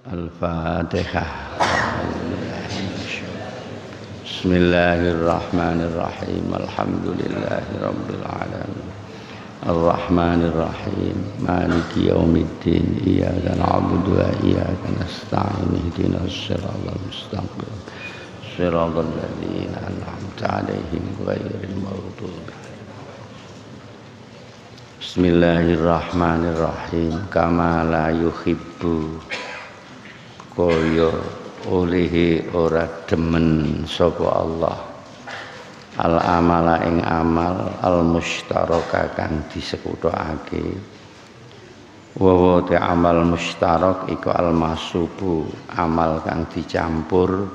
Al-Fatihah. Bismillahirrahmanirrahim. Alhamdulillahi rabbil alamin. Ar-Rahmanirrahim. Maliki yaumiddin. Iyyaka na'budu wa iyyaka nasta'in. Ihdinas siratal mustaqim. Siratal ladzina an'amta 'alaihim ghairil maghdubi. Bismillahirrahmanirrahim. Kama la yuhibbu kaya olihi ora demen sapa Allah al amala ing amal al mustaraka kang disekutake wa te amal mustarak iku al masubu amal kang dicampur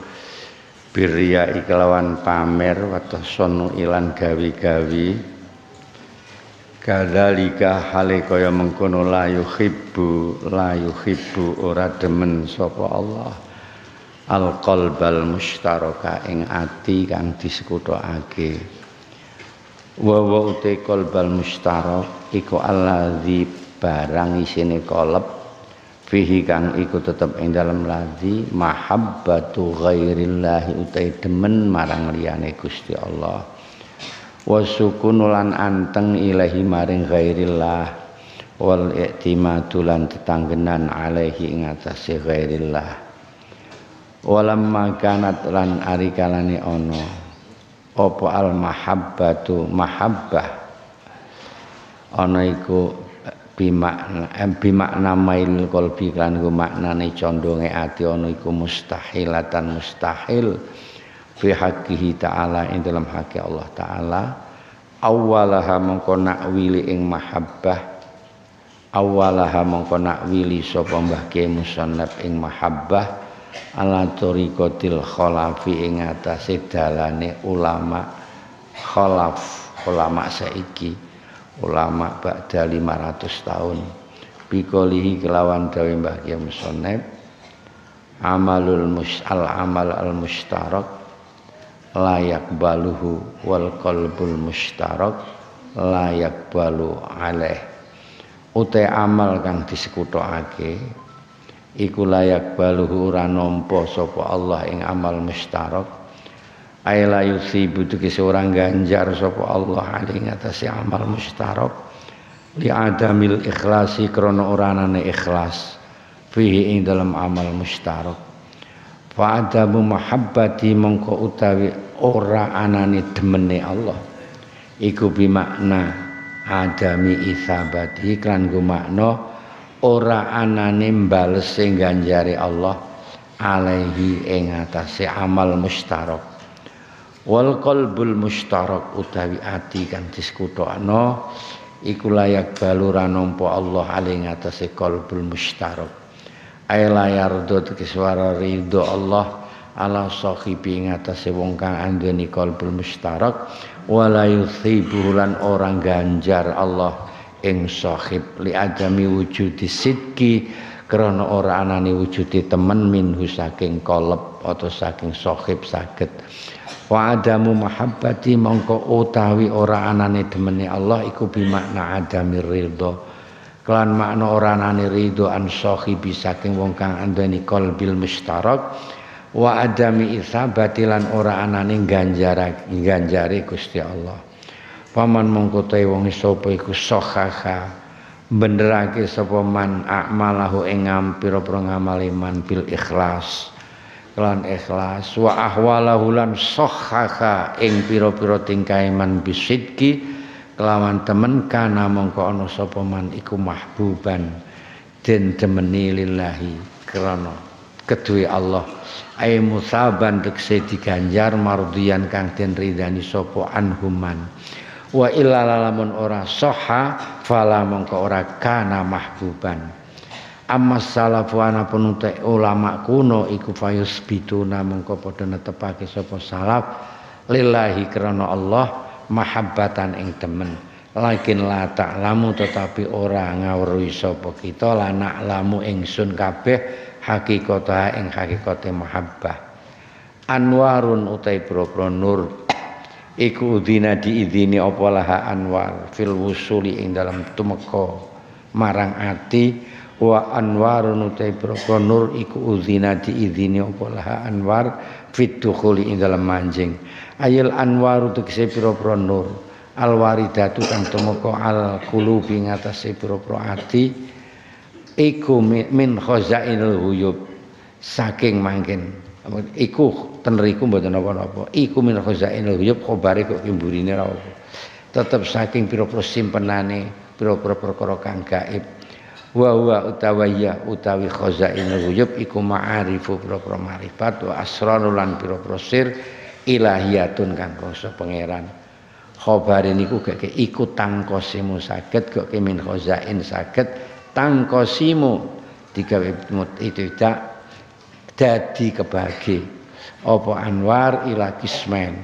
birya iklawan pamer watason ilan gawi-gawi kadzalika hale kaya mengkono la yuhibbu ora demen sapa Allah al qalbal mustaraka ing ati kang disekutake wa uti qalbal mustarak iku allazi barang isine qalb fihi kang iku tetep ing dalem ladzi mahabbatu ghairillahi utai demen marang liyane Gusti Allah wasukunulan anteng ilahi maring ghairillah wal i'timadulan tetanggenan alaihi ing atase ghairillah walamma kanat lan arikalane ana apa al mahabbatu mahabbah ana iku bimakna mail qalbi kan ku maknane condonge ati ana iku mustahilatan mustahil fi haqqihi ta'ala ing dalam hak Allah ta'ala awwalaha mongko nakwili ing mahabbah awwalaha mongko nakwili sapa Mbah Kiai Musannaf ing mahabbah ala tariqatil khalafi ing atase dalane ulama khalaf ulama saiki ulama ba'da 500 tahun bikolihi kelawan dawe Mbah Kiai Musannaf amal al mustarak layak baluhu wal qalbul mustarak layak balu alaih utai amal kang disekutake iku layak baluhu ora nampa sapa Allah ing amal mustarak ay la yusibu tegese ora ganjar sapa Allah ing atase amal mustarak li adamil ikhlasi krana ora anane ikhlas fihi ing dalam amal mustarak fa adamu mahabbati mongko utawi ora anane demene Allah iku bimakna adami isabati kan go makna ora anane mbalese ganjare Allah alaihi ing atase amal mustarak wal qalbul mustarak utawi ati kang disekutukno iku layak balura nampa Allah ing atase qalbul mustarak ay layar do suara ridho Allah ala sahibi ngatasé wong kang andeni qalbul mustarak wala yusibu lan orang ganjar Allah ing sahib li adami wujudi sidki krana ora anane wujudi temen minhu saking qalb atau saking sahib saged wa adamu mahabbati mongko utawi ora anane demene Allah iku bimakna adami ridho kelan makna ora anane ridho an sahibi saking wong kang andeni qalbil mustarak wa adami isabati lan ora anane ganjare Gusti Allah paman mongko te wong sapa iku sohaha benerake sapa man a'malahu ing pira-pira ngamali man bil ikhlas kelan ikhlas wa ahwalahu lan sohaha ing pira-pira tingkahe man bisidki kelawan temen kana mongko ana sapa man iku mahbuban den demeni lillahi krana keduwe Allah ay musaban tekse diganjar mardiyan kang den ridani sapa anhuman wa illa lamun ora soha fala mongko ora kana mahbuban amma salafu ana penute ulama kuno iku fayus bituna mongko padha netepake sapa salaf lillahi krana Allah mahabbatan ing temen lakin la ta'lamu tetapi ora ngawruhi sapa kita la na'lamu ingsun kabeh hakikata ing hakikate mahabbah anwarun utai propro nur iku udina diizini apa laha anwar fil wusuli ing dalam tumeka marang ati wa anwarun utai propro nur iku uzina diizini apa laha anwar fit dukhuli ing dalam manjing ayil anwaru tegese propro nur alwaridatu kang tumeka al qulubi ngatasé propro ati iku min khazainil ghuyub saking mangken iku teneriku mboten napa-napa iku min khazainil ghuyub khabare kok kimburine ra apa tetep saking pira-pira simpenane pira-pira perkara kang gaib wa utawi khazainul ghuyub iku ma'arifu pira-pira ma'rifat wa asrarul lan pira-pira sir ilahiyatun kang rasa pangeran khabare niku gak iku tangkosimu saged kok min khazain saged tangkosimu digawe itu tidak dadi kebagi apa anwar ila kismen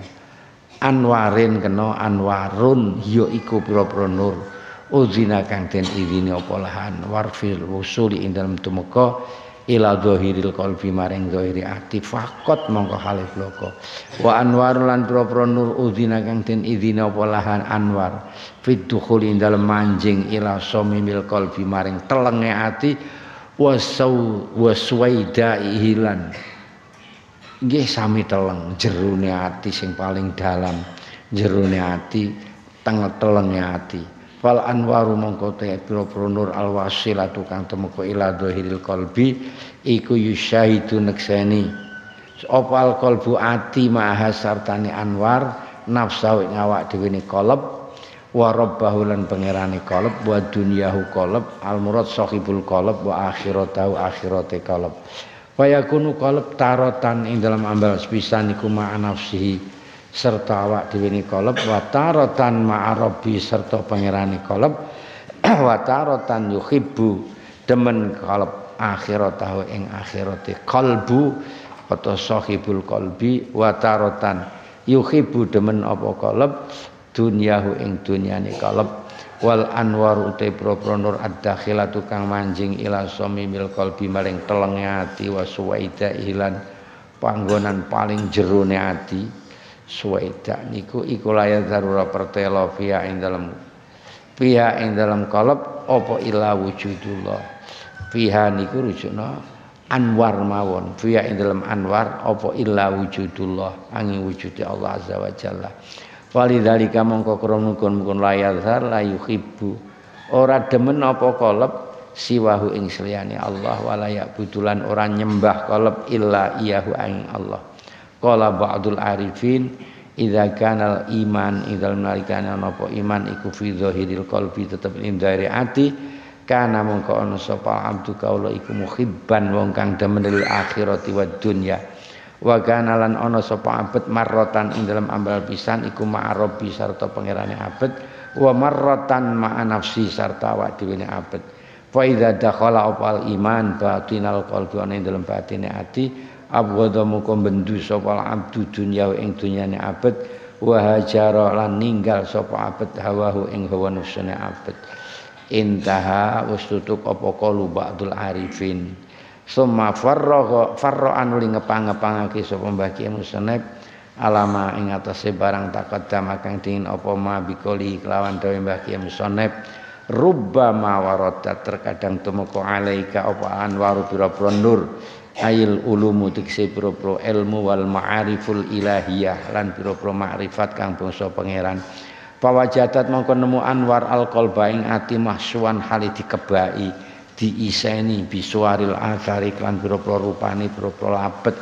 anwarin kena anwarun ya iku pira-pira nur uzina kang den idini apa lahan warfil wusuli ing dalem tumeka ila zahiril qalbi maring zahiri ati faqat mongko halif loko wa anwar lan pira-pira nur uzina kang den idini apa lahan anwar fit dukhuli ing dalem manjing ila samimil qalbi maring telenge ati waswaida hilan nggih sami teleng jerone ati sing paling dalam jerone ati telenge ati fal anwaru mongko te pira-pira nur alwasilatu kang temeka ila dhahiril qalbi iku yusyahidu nekseni opal qalbu ati maha sartane anwar nafsu ing awak dhewe ne qalb wa rabbahu lan pangerane qalb wa dunyahu qalb al murad sahibul qalb wa akhiratahu akhirate qalb wa yakunu qalb taratan ing dalam ambal sepisan iku ma nafsihi serta awak dhewe ni qalb wa taratan ma'arabi serta pangerane qalb wa taratan yuhibbu demen qalb akhiratahu ing akhirate qalbu atau sahibul qalbi wa taratan yuhibbu demen apa qalb dunyahu ing dunyane qalb wal anwar utai propro nur ad-dakhilatu kang manjing ila samimil qalbi maring telenge ati wa suwaida ilan panggonan paling jerone ati suwaida niku iku layat darura pertelo fiha ing dalam qalb apa ila wujudullah fiha niku rujukna anwar mawon fiha ing dalam anwar apa illa wujudullah angin wujude Allah azza wa jalla walidzalika mongko krunukun layat la yuhibbu ora demen apa qalb siwahu ing seliyane Allah wala ya'budulan ora nyembah qalb illa iyahu ing Allah. Qala ba'dul arifin idza kana al iman idzal nalikana napa iman iku fi zahiril qalbi tetep ing dhairi ati kana mongko ana sapa abdu kaula iku muhibban wong kang demen lil akhirati wad dunya wa kana lan ana sapa abet marratan ing dalam ambal pisan iku ma'arabi sarta pangerane abet wa marratan ma'a nafsi sarta awak dhewe abet fa idza dakhala opal iman batinal qalbi ana ing dalam batine ati abghadha muka bendu sapa abdu dunya ing dunyane abet wa hajara lan ninggal sapa abet hawahu ing hawa nafsune abet intaha wis tutuk apa qalu ba'dul arifin summa farra anuli ngepang-ngepangake sapa Mbah Kiai Musnad alama ing atase barang taqaddam kang dingin apa ma bikoli kelawan dawe Mbah Kiai Musnad rubbama warada terkadang tumeka alaika apa anwaru pira-pira nur ayil ulumu tikse pira-pira ilmu wal ma'ariful ilahiyah lan pira-pira makrifat kang bangsa pangeran pawajadat mongko nemu anwar alqalba ing ati mahsuwan hali dikebai diiseni bisuaril athari lan pira-pira rupane pira-pira labet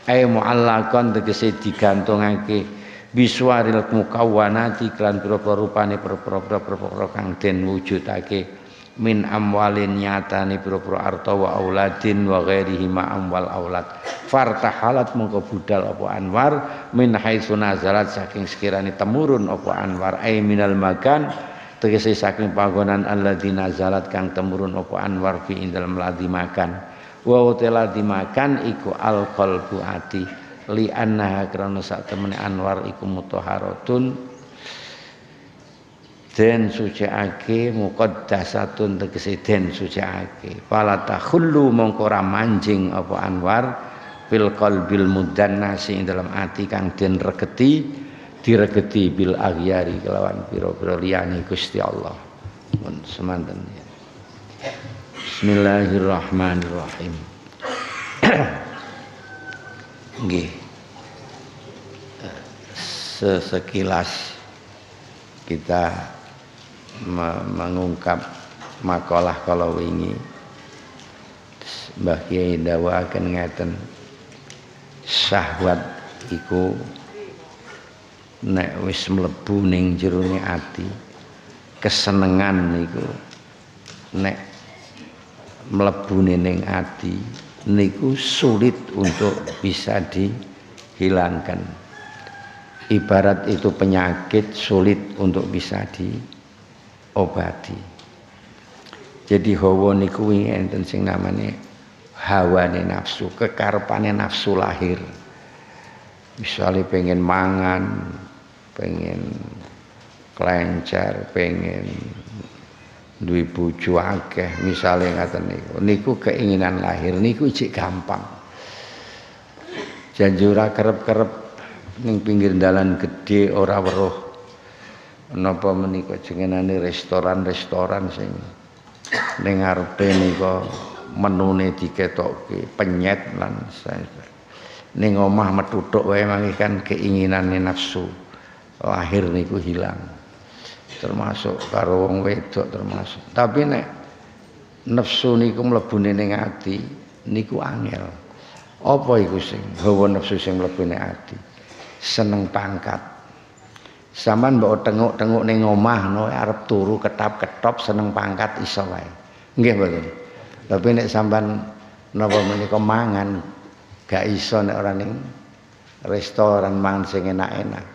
ay muallaqan tegese digantungake bisuaril mukawwanati lan pira-pira rupane pira-pira kang den wujudake min amwalin nyatane pira-pira arta wa auladin wa ghairihi ma amwal aulad fartahalat mongko budal apa anwar min haitsu nazalat saking sekirane temurun apa anwar ai minal makan tegese saking panggonan alladzi nazalat kang temurun apa anwar fi indal ladzi makan wa uteladi makan iku al qalbu ati li annaha krana sak temene anwar iku mutahharatun den suciake muqaddasatun tegese den suciake fala takhullu mongko ora manjing apa anwar fil qalbil mudannasi ing dalam ati kang den diregeti bil aghyari kelawan pira-pira liyane Gusti Allah mun semanten Bismillahirrahmanirrahim. Nggih. Sekilas kita mengungkap makalah kalau wingi Mbah Kyai dawuhaken ngeten, syahwat iku nek wis mlebu ning jerone ati, kesenengan niku nek mlebu ning ati niku sulit untuk bisa dihilangkan. Ibarat itu penyakit sulit untuk bisa diobati. Jadi hawa niku wingi enten sing namane hawane nafsu, kekarepane nafsu lahir. Misalnya pengen mangan, pengen kelencer, pengen duwe bojo akeh, misale ngaten niku. Niku keinginan lahir niku ijik gampang. Janji ora kerep-kerep ning pinggir dalan gede ora weruh napa menika jenengane restoran-restoran sing ning ngarepe nika menune diketokke penyet lan ning omah metuthuk wae mangke kan keinginane nafsu lahir niku hilang. Termasuk karo wong wedok termasuk. Tapi nek nafsu niku mlebune ning ati niku angel. Apa iku sing hawa nafsu sing mlebune ati? Seneng pangkat. Sampeyan mbok tenguk-tenguk ning omah no arep turu ketap-ketop seneng pangkat iso wae. Nggih mboten. Tapi nek sampeyan napa menika mangan gak iso nek ora ning restoran mangan sing enak-enak.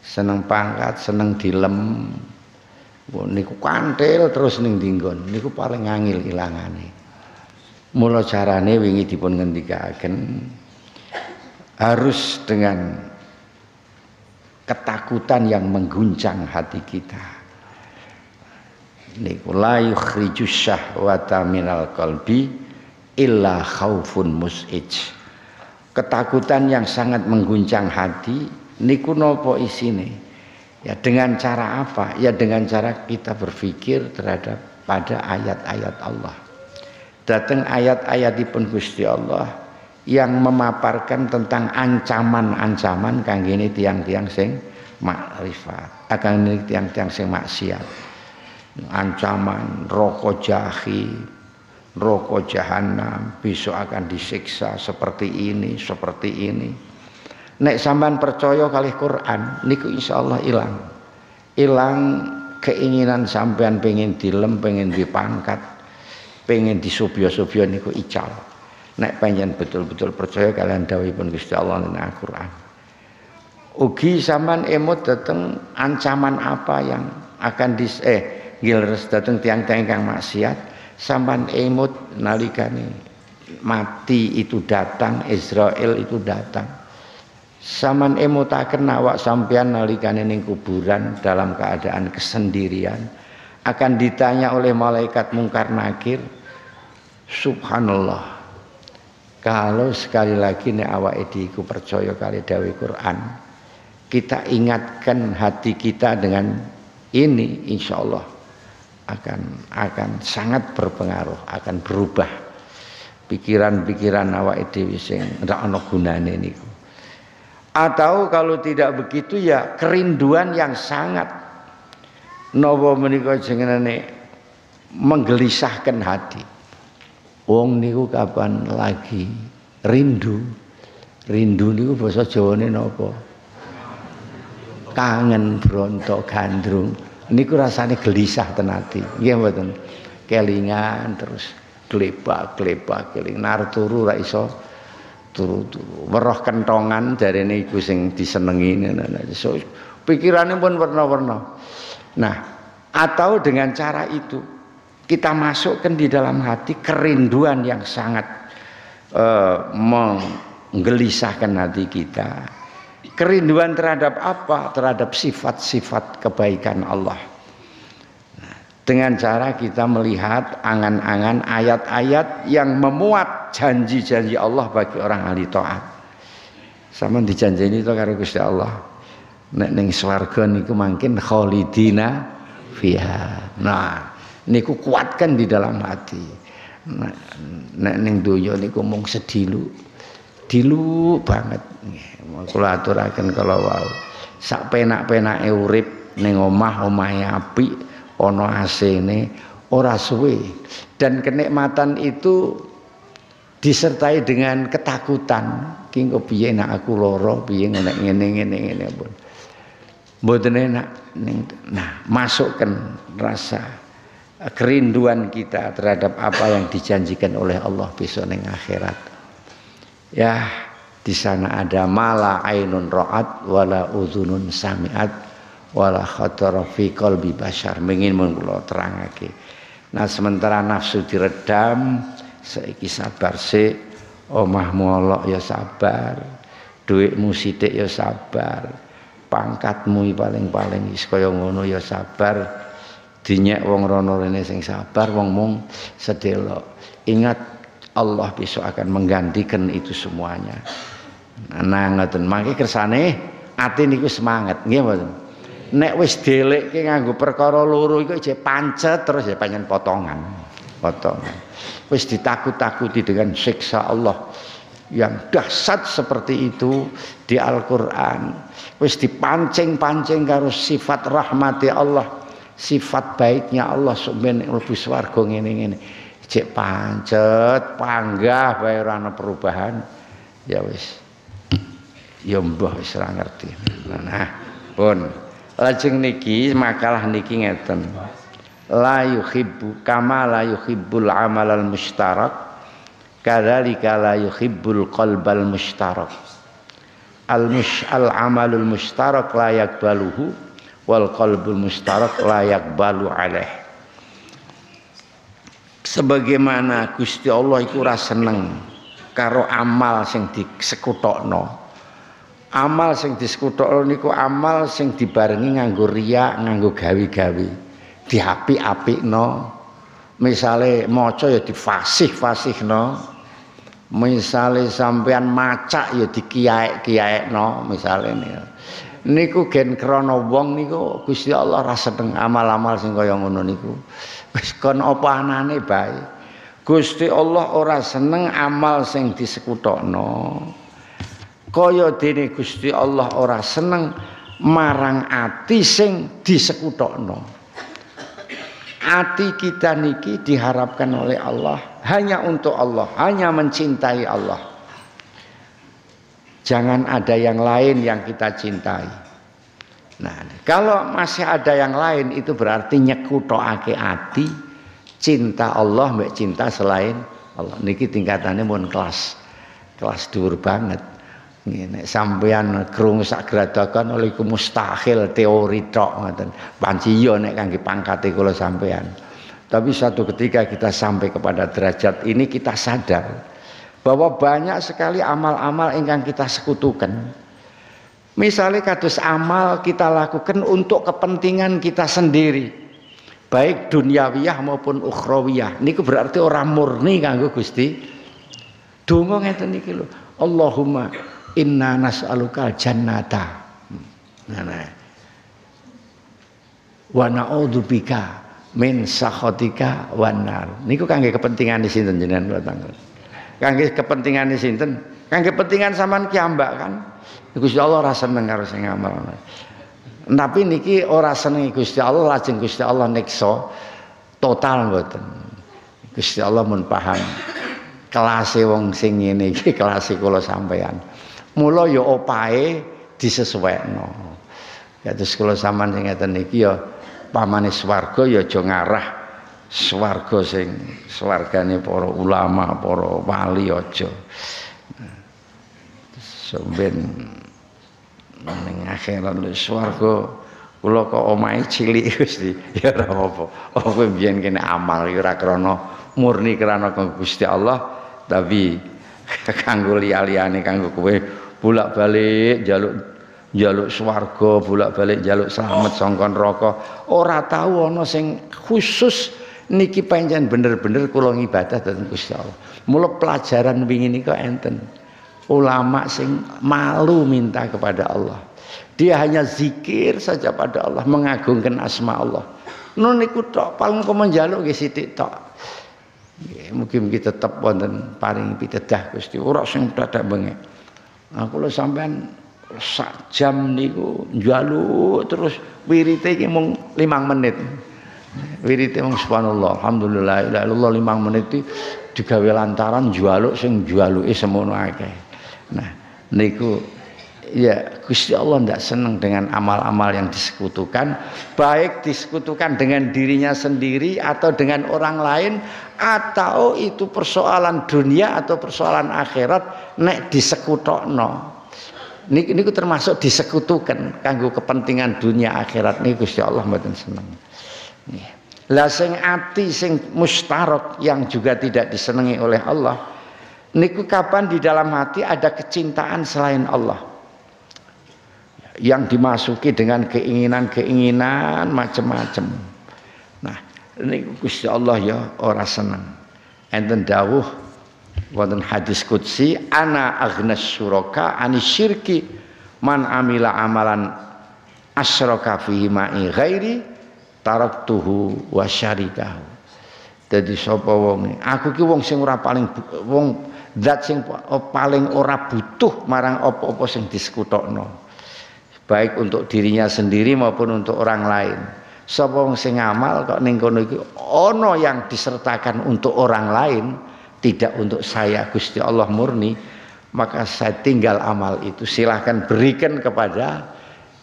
Seneng pangkat, seneng dilem. Niku kanthil terus ning dinggon. Niku paling angel ilangane. Mula carane wingi dipun ngendikaken harus dengan ketakutan yang mengguncang hati kita. Niku la yukhrijus syahwata minal qalbi illa khaufun mus'ij. Ketakutan yang sangat mengguncang hati niku napa isine? Ya dengan cara apa? Ya dengan cara kita berpikir terhadap pada ayat-ayat Allah. Datang ayat-ayatipun Gusti Allah yang memaparkan tentang ancaman-ancaman kanggene tiang-tiang sing makrifat, akan tiang-tiang sing maksiat. Ancaman neraka jahim, neraka jahanam, besok akan disiksa seperti ini, seperti ini. Nek sampean percaya kalih Quran niku insyaallah ilang. Ilang keinginan sampean pengen dilem, pengen dipangkat, pengen disobyo-sobyo niku ical. Nek panjenengan betul-betul percaya kalian dawuhipun Gusti Allah ing Al-Qur'an. Ugi sampean emut dateng ancaman apa yang akan gilres dateng tiang-tiang kang maksiat, sampean emut nalikane mati itu datang, Israel itu datang. Sampean emutaken awak sampean nalikane ning kuburan dalam keadaan kesendirian akan ditanya oleh malaikat mungkar nakir, subhanallah. Kalau sekali lagi nek awake dhewe percaya kali dawuh Quran, kita ingatkan hati kita dengan ini, insyaallah akan sangat berpengaruh, akan berubah pikiran-pikiran awake dhewe sing ora ana gunane niku. Atau kalau tidak begitu ya kerinduan yang sangat napa menika jenenge menggelisahkan hati. Wong niku kapan lagi rindu? Rindu niku basa Jawane napa? Kangen, bronto, gandrung. Niku rasane gelisah ten ati. Nggih mboten? Kelingan terus glebak-glebak keling nar turu ra iso turu-turu. Weruh kentongan jarene iku sing disenengi. So, pikirane pun warna-warna. Nah, atau dengan cara itu kita masukkan di dalam hati kerinduan yang sangat menggelisahkan hati kita. Kerinduan terhadap apa? Terhadap sifat-sifat kebaikan Allah. Nah, dengan cara kita melihat angan-angan ayat-ayat yang memuat janji-janji Allah bagi orang ahli taat. Sama dijanjeni to karo Gusti Allah. Nek ning swarga niku mangkin khalidina fiha. Nah, niku kuatkan di dalam hati. Nek ning donya niku mung sedilu. Dilu banget. Kula aturaken kala wau. Sak penak-penake urip ning omahe apik, ana AC-ne, ora suwe. Dan kenikmatan itu disertai dengan ketakutan. Ki engko piye nek aku lara, piye nek ngene pun. Mboten enak. Nah, masukkan rasa kerinduan kita terhadap apa yang dijanjikan oleh Allah besok ning akhirat. Ya, di sana ada mala ainun ra'at wala udhunun sami'at wala khatara fi qalbi bashar. Mengin mun kula terangake. Nah, sementara nafsu diredam, saiki sabar sik, omahmu Allah ya sabar, dhuwitmu sithik ya sabar, pangkatmu paling-paling wis kaya ngono ya sabar. Dinyek wong rono rene sing sabar, wong mung sedelok. Ingat Allah besok akan menggantikan itu semuanya. Nah, ngoten mangke kersane ati niku semangat, nggih mboten. Nek wis delekke nganggo perkara loro iku jek pancet terus ya pengen potongan. Wis ditakut-takuti dengan siksa Allah yang dahsyat seperti itu di Al-Qur'an. Wis dipancing-pancing karo sifat rahmati Allah, sifat baiknya Allah sampeyan mlebu swarga ngene-ngene. Cek pancet, panggah bae ora ana perubahan. Ya wis. Ya mbah wis ora ngerti. Nah, pun lajeng niki makalah niki ngeten. La yuhibbu kama la yuhibbul amalal mustarak kadzalika la yuhibbul qalbal mustarak. Al amalul mustarak la yaqbaluhu wal qalbul mustarak la yaqbalu alaih. Sebagaimana Gusti Allah iku ora seneng karo amal sing disekutokno. Amal sing disekutokno niku amal sing dibarengi nganggo riya, nganggo gawe-gawe. Diapik-apikno. Misale maca ya difasih-fasihno. Misale sampean macak ya dikiyaek-kiyayekno misale niku gen krana wong niku Gusti Allah ora seneng amal-amal sing kaya ngono niku. Wis kon apa anane bae. Gusti Allah ora seneng amal sing disekutokno. Kaya dene Gusti Allah ora seneng marang ati sing disekutokno. Ati kita niki diharapkan oleh Allah hanya untuk Allah, hanya mencintai Allah. Jangan ada yang lain yang kita cintai. Nah, kalau masih ada yang lain itu berarti nyekutokake ati cinta Allah mbek cinta selain Allah. Niki tingkatannya pun kelas dhuwur banget. Nek sampeyan krungu sak gradakan oleh mustahil teori tok ngoten. Panci yo nek kangge pangkate kula sampeyan. Tapi suatu ketika kita sampai kepada derajat ini kita sadar bahwa banyak sekali amal-amal ingkang kita sekutukan. Misalnya kados amal kita lakukan untuk kepentingan kita sendiri, baik duniawiyah maupun ukhrawiyah. Niku berarti orang murni kanggo Gusti. Donga ngeten niki lho. Allahumma inna nas'aluka jannata. Nah. Wa na'udzubika min sakhatika wan nar. Niku kangge kepentingan di sinten jenengan kula tanggal. Kangge kepentingan di sinten? Kangge kepentingan sampean kiambak kan. Gusti Allah ora seneng karo sing ngamal. Tapi niki ora seneng Gusti Allah lajeng Gusti Allah niksa total mboten. Gusti Allah mun paham kelase wong sing ngene iki kelase kula sampean. Mula ya opahe disesuaikno. Ya terus kula sampean sing ngeten iki ya pamane swarga ya aja ngarah swarga sing swargane para ulama, para wali aja. Sampeyan ning akhirat swarga kula kok omahe cilik Gusti ya ora apa. Kowe mbiyen kene amal ya ora krana murni krana Gusti Allah tapi kanggo liya-liyane kanggo kowe bolak-balik njaluk swarga, bolak-balik njaluk slamet saka neraka. Ora tau ana sing khusus niki pancen bener-bener kula ngibadah dhateng Gusti Allah. Mula pelajaran wingi nika enten. Ulama sing malu minta kepada Allah. Dia hanya zikir saja pada Allah, mengagungkan asma Allah. Nun niku tok paling kok njaluk nggih sithik tok. Nggih, mugi-mugi tetep wonten paring pitedah Gusti, ora sing dadak bengek. Aku lho sampean sak jam niku njaluk terus wirite iki mung 5 menit. Wirite mung subhanallah, alhamdulillah, la ilaha illallah 5 menit iki digawe lantaran njaluk sing njaluke semono akeh. Nah, niku ya Gusti Allah tidak senang dengan amal-amal yang disekutukan, baik disekutukan dengan dirinya sendiri atau dengan orang lain, atau itu persoalan dunia atau persoalan akhirat nek disekutokno. Niku termasuk disekutukan kanggo kepentingan dunia akhirat niku Gusti Allah mboten seneng. Lah sing ati sing mustarok yang juga tidak disenangi oleh Allah niku kapan di dalam hati ada kecintaan selain Allah yang dimasuki dengan keinginan-keinginan macam-macam. Nah, ini Gusti Allah ya ora seneng. Enten dawuh wonten hadis qudsi, ana aghnas syuraka anis syirki man amila amalan asyraka fihi ma'i ghairi taraktuhu wa syarikahu. Dadi sapa wong aku ki wong sing ora paling wong zat sing paling ora butuh marang apa-apa sing disekutokno, baik untuk dirinya sendiri maupun untuk orang lain. Sapa wong sing ngamal kok ning kono iki ana yang disertakan untuk orang lain, tidak untuk saya Gusti Allah murni, maka saya tinggal amal itu. Silahkan berikan kepada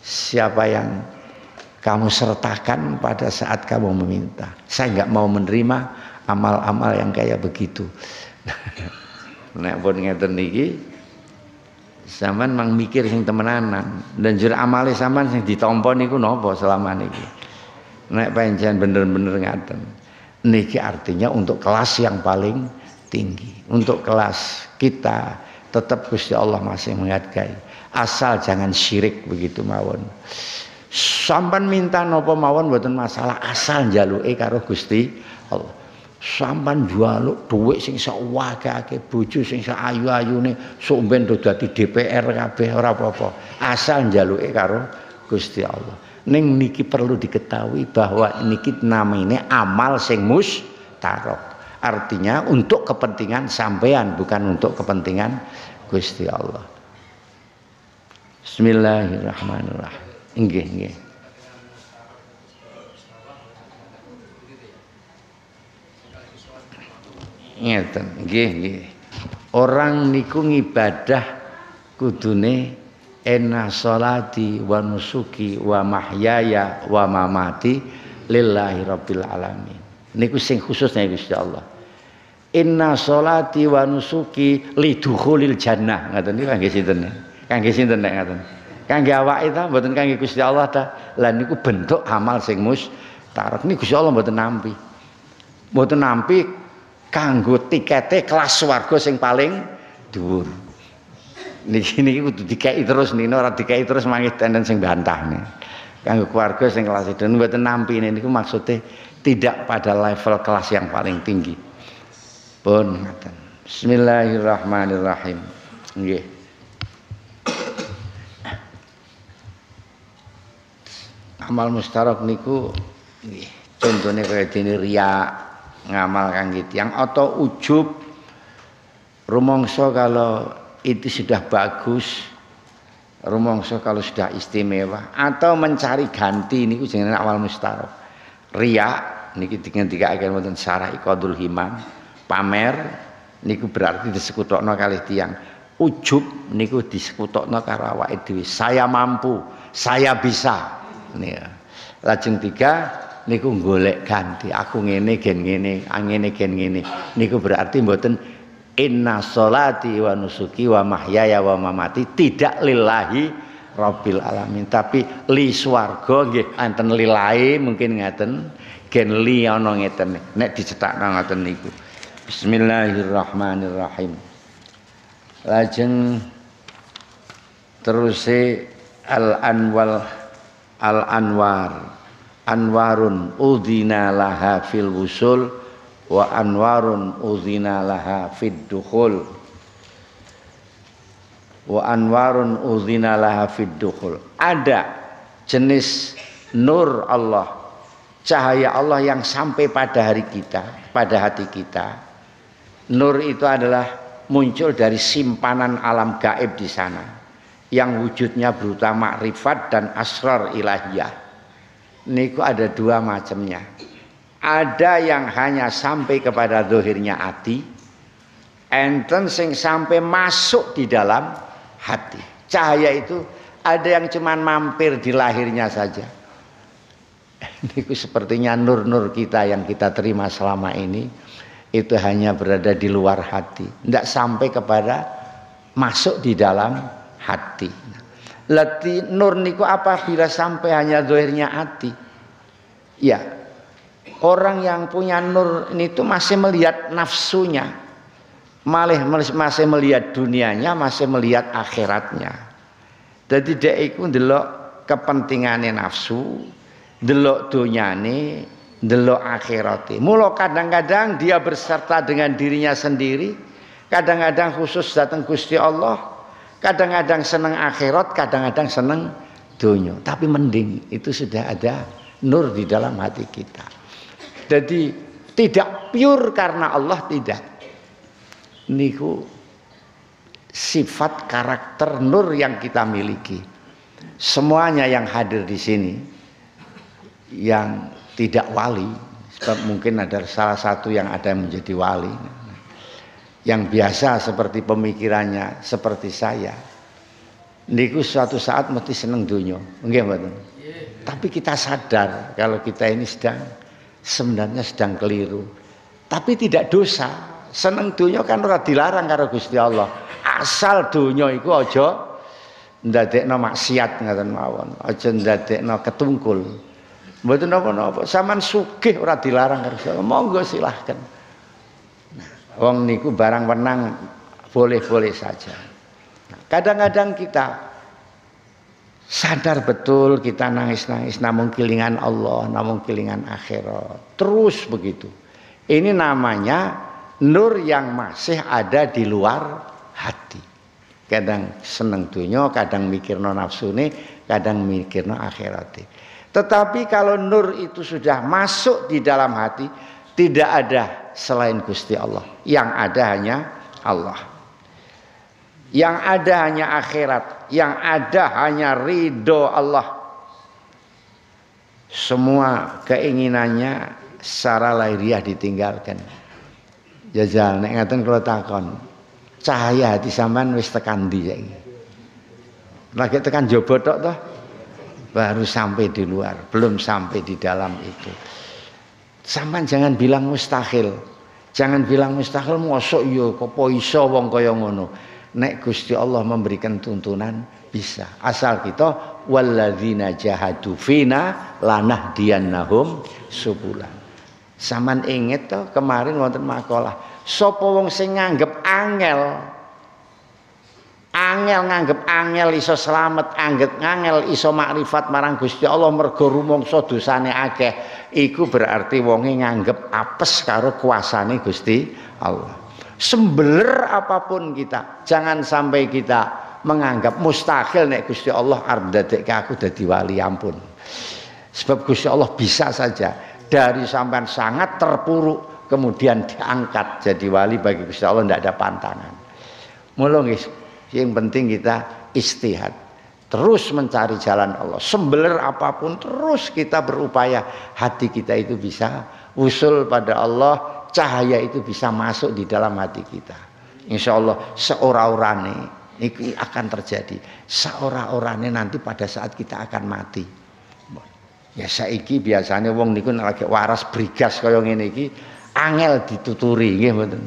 siapa yang kamu sertakan pada saat kamu meminta. Saya nggak mau menerima amal-amal yang kayak begitu. Nek pun ngeten niki sampean mang mikir sing temenanan, dan jur amale sampean sing ditampa niku napa selama niki. Nek pancen bener-bener ngaten. Niki artinya untuk kelas yang paling tinggi. Untuk kelas kita tetap Gusti Allah masih menghargai. Asal jangan syirik begitu mawon. Sampean minta napa mawon mboten masalah, asal njaluke karo Gusti Allah. Sampean njaluk dhuwit sing sak akeh, bojo sing sak ayu-ayune, sok ben do dadi DPR kabeh ora apa-apa. Asal njaluke karo Gusti Allah. Ning niki perlu diketahui bahwa niki namine amal sing mustarok. Artinya untuk kepentingan sampean, bukan untuk kepentingan Gusti Allah. Bismillahirrahmanirrahim. Nggih, nggih. Ngeten, nggih, nggih. Orang niku ngibadah kudune inna sholati wa nusuki wa mahyaya wa mamati lillahi rabbil alamin. Niku sing khusus nek Gusti Allah. Inna sholati wa nusuki lidukhulil jannah. Ngaten niku kangge sinten? Kangge sinten nek ngaten? Kangge awake ta, mboten kangge Gusti Allah ta. Lah niku bentuk amal sing mustarek. Niku Gusti Allah mboten nampi. Mboten nampi kanggo tikete kelas swarga sing paling dhuwur. Niki kudu dikeki terus nino, ora dikeki terus mangke enten sing bantahne. Kanggo keluarga sing kelas itu mboten nampi niku maksude tidak pada level kelas yang paling tinggi. Pun ngaten. Bismillahirrahmanirrahim. Nggih. Amal mustarok niku nggih, contone kaya dene riya, ngamal kangge tiyang atau ujub, rumangsa kalau itu sudah bagus, rumangsa kalau sudah istimewa, atau mencari ganti niku jenenge amal mustarok. Riya niki dingendikake wonten Syarah Iqadul Himam, pamer niku berarti disekutokno kalih tiyang. Ujub niku disekutokno karo awake dhewe. Saya mampu, saya bisa. Nih, lajeng 3 niku golek ganti. Aku ngene gen ngene, ngene gen ngene. Niku berarti mboten inna sholati wa nusuki wa mahyaya wa mamati tidak lillahi rabbil alamin, tapi li swarga nggih enten lillahi mungkin ngaten, gen li ana ngeten. Nek dicetakna ngaten niku. Bismillahirrahmanirrahim. Lajeng teruse al-anwar anwarun udhina laha fil wusul wa anwarun udhina laha fid dukhul wa anwarun udhina laha fid dukhul. Ada jenis nur Allah cahaya Allah yang sampai pada hati kita. Nur itu adalah muncul dari simpanan alam gaib di sana, yang wujudnya berupa makrifat dan asrar ilahiyah. Niku ada dua macamnya. Ada yang hanya sampai kepada zahirnya hati, enten sing sampai masuk di dalam hati. Cahaya itu ada yang cuman mampir di lahirnya saja. Niku sepertinya nur-nur kita yang kita terima selama ini itu hanya berada di luar hati, tidak sampai kepada masuk di dalam hati. Lati nur niku apabila sampai hanya zahirnya hati. Ya, orang yang punya nur itu masih melihat nafsunya, masih melihat dunianya, masih melihat akhiratnya. Jadi dia iku ndelok kepentingannya nafsu, ndelok donyane, ndelok akhirate. Mula kadang-kadang dia berserta dengan dirinya sendiri, kadang-kadang khusus datang Gusti Allah, kadang-kadang seneng akhirat, kadang-kadang seneng dunya. Tapi mending itu sudah ada nur di dalam hati kita. Jadi tidak pure karena Allah, tidak. Niku sifat karakter nur yang kita miliki. Semuanya yang hadir di sini yang tidak wali, sebab mungkin ada salah satu yang ada yang menjadi wali, yang biasa seperti pemikirannya seperti saya, niku suatu saat mesti seneng dunya, nggih mboten? Tapi kita sadar kalau kita ini sebenarnya sedang keliru. Tapi tidak dosa, seneng dunya kan ora dilarang karo Gusti Allah. Asal dunya iku aja ndadekno maksiat ngoten mawon, aja ndadekno ketungkul. Mboten napa-napa, sampean sugih ora dilarang karo monggo silahkan. Nah, wong niku barang wenang boleh-boleh saja. Nah, kadang-kadang kita sadar betul kita nangis-nangis namun kelingan Allah, namun kelingan akhirat. Terus begitu. Ini namanya nur yang masih ada di luar hati. Kadang seneng dunya, kadang mikirno nafsune, kadang mikirno akhirate. Tetapi kalau nur itu sudah masuk di dalam hati, tidak ada selain Gusti Allah. Yang ada hanya Allah. Yang ada hanya akhirat, yang ada hanya ridho Allah. Semua keinginannya secara lahiriah ditinggalkan. Jajal nek ngaten kula takon, cahaya hati sampean wis tekan ndi saiki? Lagi tekan jaba tok toh? Baru sampai di luar, belum sampai di dalam itu. Sampean jangan bilang mustahil. Jangan bilang mustahil, mosok ya kok iso wong kaya ngono. Nek Gusti Allah memberikan tuntunan bisa. Asal kita walladzina jahadu fina lanahdiyannahum subulan. Sampean inget to kemarin wonten makalah, sapa wong sing nganggep angel nganggep angel iso slamet, angel iso makrifat marang Gusti Allah mergo rumangsa dosane akeh, iku berarti wonge nganggep apes karo kuasane Gusti Allah. Sembeler apapun kita, jangan sampai kita menganggap mustahil nek Gusti Allah arep ndadekke aku dadi wali, ampun. Sebab Gusti Allah bisa saja dari sampean sangat terpuruk kemudian diangkat jadi wali. Bagi Gusti Allah tidak ada pantangan. Mula nggih, yang penting kita istihad, terus mencari jalan Allah. Sembeler apapun terus kita berupaya hati kita itu bisa usul pada Allah, cahaya itu bisa masuk di dalam hati kita. Insya Allah seorang-orangnya ini akan terjadi. Seorang-orangnya nanti pada saat kita akan mati. Ya saiki biasanya wong niku lagi waras brigas kaya ngene iki angel dituturi nggih mboten.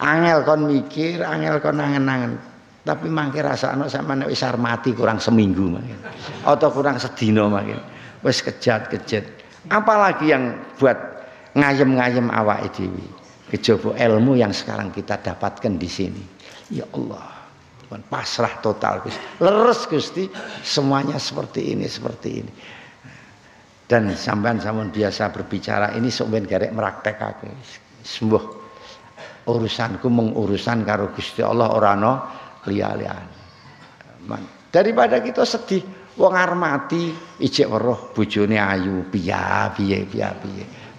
Angel kon mikir, angel kon angen-angen. Tapi mangke rasane sampeyan wis arep mati kurang seminggu mangke. Atau kurang sedina mangke. Wis kejat-kejet. Apalagi yang buat ngayem-ngayem awake dhewe. Kejaba ilmu yang sekarang kita dapatkan di sini. Ya Allah, pasrah total Gusti. Leres Gusti, semuanya seperti ini, seperti ini. Dan sampean biasa berbicara ini sampeyan garek meraktekake. Sembuh urusanku mengurusan karo Gusti Allah ora ana liya-liyan. Daripada kita sedih, Wong arep mati ijek weruh bojone ayu, piye.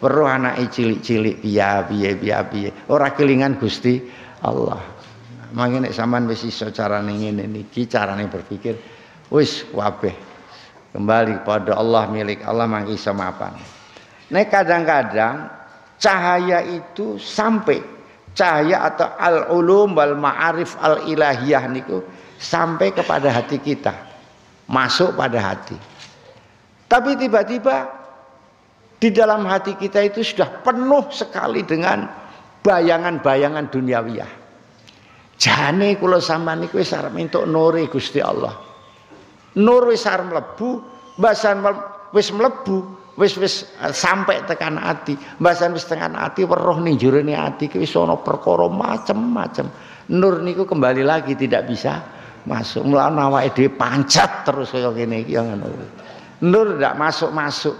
Weruh anake cilik-cilik piye. Ora kelingan Gusti Allah. Mangke nek sampean wis iso carane ngene niki, carane berpikir wis kabeh kembali kepada Allah, milik Allah mangke iso mapan. Nek kadang-kadang cahaya itu sampai cahaya atau al-ulum wal ma'arif al-ilahiyah niku sampai kepada hati kita, masuk pada hati. Tapi tiba-tiba di dalam hati kita itu sudah penuh sekali dengan bayangan-bayangan duniawiyah. Jane kula sampean niku wis arep entuk nure Gusti Allah. Nur wis arep mlebu, basan wis mlebu, wis sampai tekan ati. Basan wis tekan ati weruh ning jerone ati ki wis ana perkara macem-macem. Nur niku kembali lagi tidak bisa masuk. Mulane awake dhewe pancet terus kaya ngene iki ngono. Nur tidak masuk-masuk.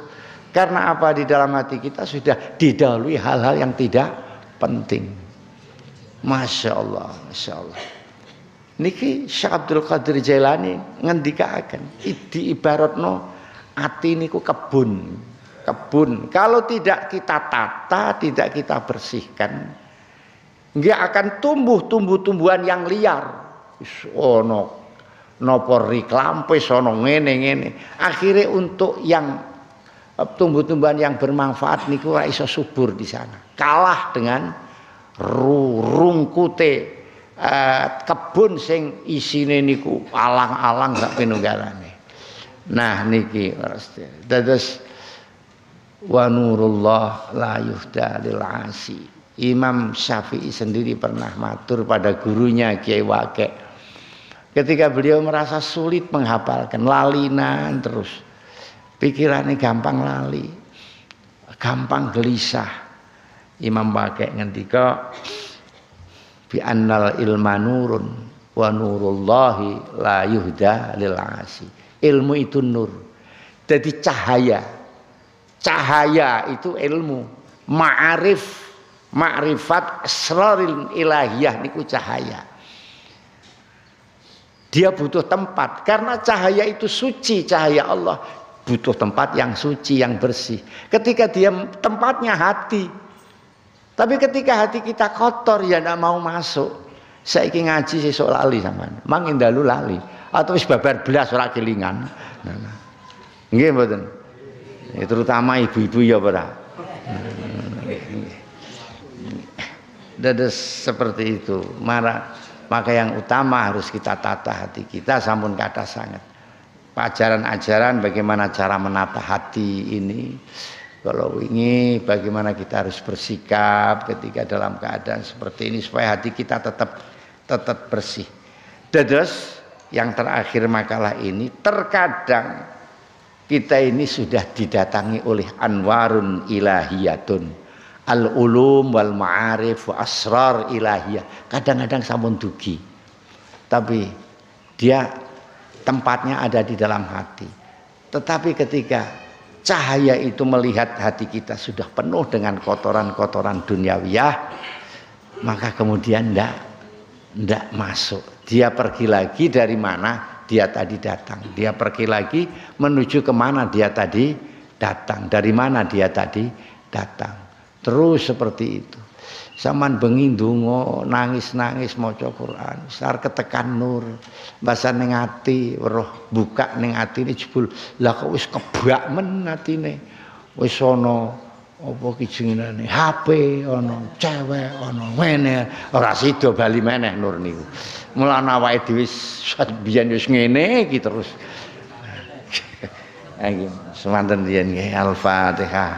Karena apa? Di dalam hati kita sudah didahului hal-hal yang tidak penting. Masya Allah. Niki Syekh Abdul Qadir Jailani ngendikaken diibaratno ati niku kebun. Kalau tidak kita tata, tidak kita bersihkan, nggak akan tumbuh tumbuhan yang liar. Ono nopo riklampe sono ngene. Akhirnya untuk yang tumbuh-tumbuhan yang bermanfaat niku ora iso subur di sana. Kalah dengan rungkute kebun sing isine niku alang-alang sak penunggalane. Nah niki dados wa nurullah la yuhda lil asi. Imam Syafi'i sendiri pernah matur pada gurunya Kiai Waqi ketika beliau merasa sulit menghafalkan, lalinan terus, pikirannya gampang lali, gampang gelisah. Imam Waqi ngendika bi annal ilma nurun wa nurullahi la yuhda lil asi. Ilmu itu nur. Jadi cahaya itu ilmu. Ma'rifat asraril ilahiyah niku cahaya. Dia butuh tempat karena cahaya itu suci, cahaya Allah butuh tempat yang suci, yang bersih. Ketika dia tempatnya hati. Tapi ketika hati kita kotor ya tidak mau masuk. Saiki ngaji sesuk lali sampean. Mangke dalu lali atau wis babar blas ora kelingan. Nggih mboten. Terutama ibu-ibu ya ora. Dados seperti itu. Maka yang utama harus kita tata hati kita, sampun kata sangat. Ajaran-ajaran bagaimana cara menata hati ini. Kalau ini bagaimana kita harus bersikap ketika dalam keadaan seperti ini supaya hati kita tetap bersih. Dados yang terakhir makalah ini, terkadang kita ini sudah didatangi oleh anwarun ilahiyatun, al-ulum wal ma'arif wa asrar ilahiyah. Kadang-kadang sampun dugi, tapi dia tempatnya ada di dalam hati. Tetapi ketika cahaya itu melihat hati kita sudah penuh dengan kotoran-kotoran duniawiyah, maka kemudian ndak masuk. Dia pergi lagi dari mana dia tadi datang. Dia pergi lagi menuju kemana dia tadi datang. Dari mana dia tadi datang. Terus seperti itu. Saman bengi ndonga nangis-nangis maca Quran, sar ketekan nur, basan ning ati, weruh buka ning atine jebul. Lah kok wis kebak men atine. Wis ana apa ki jenenge HP, ana cewek, ana ngene, ora sida bali meneh nur niku. Mulane awake dhewe biyen wis ngene iki terus. Iki semanten riyen nggih Al-Fatihah.